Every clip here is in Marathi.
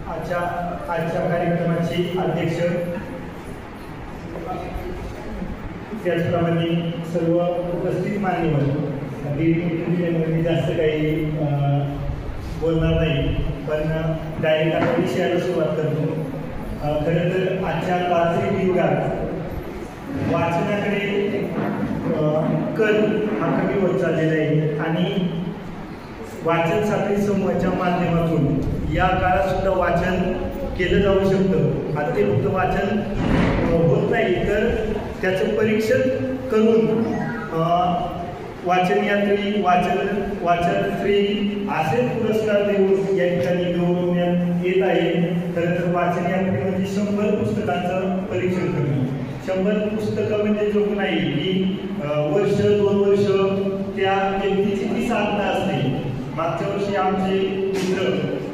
आजच्या कार्यक्रमाचे अध्यक्ष, त्याचप्रमाणे सर्व उपस्थित मान्यवर, मी जास्त काही बोलणार नाही, पण डायरेक्ट आता विषयाला सुरुवात करतो. खरं तर आजच्या तांत्रिक युगात वाचनाकडे कल हा कमी होत चाललेला आहे आणि वाचन साखळी समूहाच्या माध्यमातून या काळात सुद्धा वाचन केलं जाऊ शकतं. आता ते फक्त वाचन होत नाही, तर त्याचं परीक्षण करून वाचन यात्री, वाचन फ्री असे पुरस्कार देऊन या ठिकाणी गौरवण्यात येत आहे. खरं तर वाचन यात्री म्हणजे 100 पुस्तकांचं परीक्षण करणं. 100 पुस्तकं म्हणजे जोक नाही की वर्ष 2 वर्ष त्या व्यक्तीची ती साधना असते. मागच्या वर्षी आमचे मित्र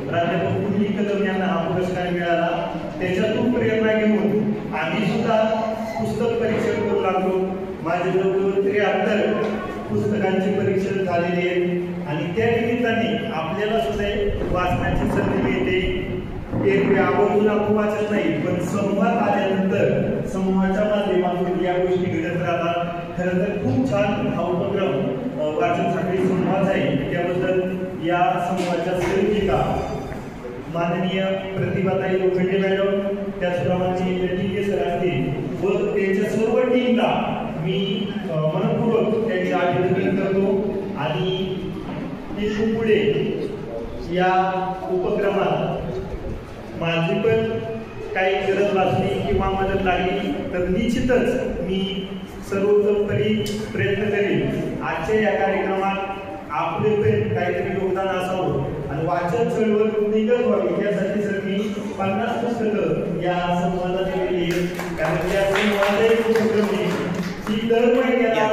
प्राध्यापक कुंडली कदम यांना हा पुरस्कार मिळाला. त्याच्यातून प्रेरणा घेऊन आम्ही सुद्धा पुस्तक परीक्षण करू लागलो. माझे जवळजवळ 73 पुस्तकांचे परीक्षण झालेले आहेत आणि त्या निमित्ताने आपल्याला सुद्धा वाचण्याची संधी मिळते. एक आवर्जून आपण वाचत नाही, पण संवाद आल्यानंतर समूहाच्या माध्यमातून या गोष्टी घडत राहतात. खरं तर खूप छान हा उपक्रम वाचन साखळी समूहाचा आहे. त्याबद्दल या समूहाच्या सहयोगिका माननीय प्रतिभाताई लोखंडे मॅडम, त्याचप्रमाणे लटिके सर असतील व त्यांच्या सर्व टीमला मी मनपूर्वक त्यांचे अभिनंदन करतो. आणि इथून पुढे या उपक्रमात माझी पण काही गरज वाचली किंवा मदत लागली तर निश्चितच मी सर्वोत्तमपणे प्रयत्न करेन. आजच्या या कार्यक्रमात आपले काहीतरी योगदान असावं आणि वाचन चळवळ निघत व्हावी यासाठी सर मी 50 पुस्तकं या समूहाला दिलेली आहेत. कारण त्या समूहाचा एक उपक्रम आहे की दर महिन्याला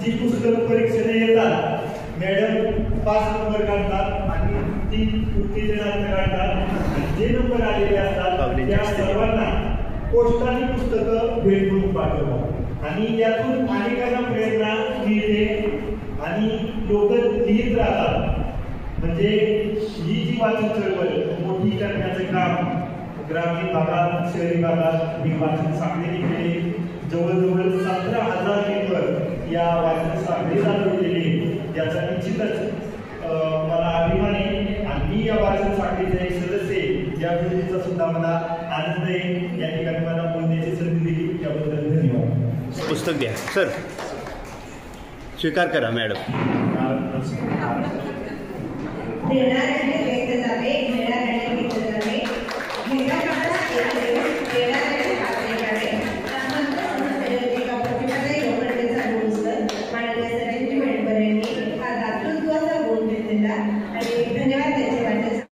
जी पुस्तकं परीक्षेला येतात, मॅडम 5 नंबर काढतात आणि 3 उत्तेजनार्थ काढतात. जे नंबर आलेले असतात त्या सर्वांना पोस्टाने पुस्तकं भेट म्हणून पाठवतात आणि यातून अनेकांना प्रेरणा मिळते आणि लोक लिहित राहतात. म्हणजे ही जी वाचन चळवळ मोठी करण्याचं काम ग्रामीण भागात, शहरी भागात ही वाचन साखळी केली. जवळजवळ 17,000 मेंबर या वाचन साखळी चालवलेली, याचा निश्चितच मला अभिमान आहे आणि मी या वाचन साखळीचा एक सदस्य आहे. या गोष्टीचा सुद्धा मला आनंद आहे. या ठिकाणी मला बोलण्याची संधी दिली त्याबद्दल धन्यवाद. पुस्तक द्या सर, स्वीकार करा मॅडम.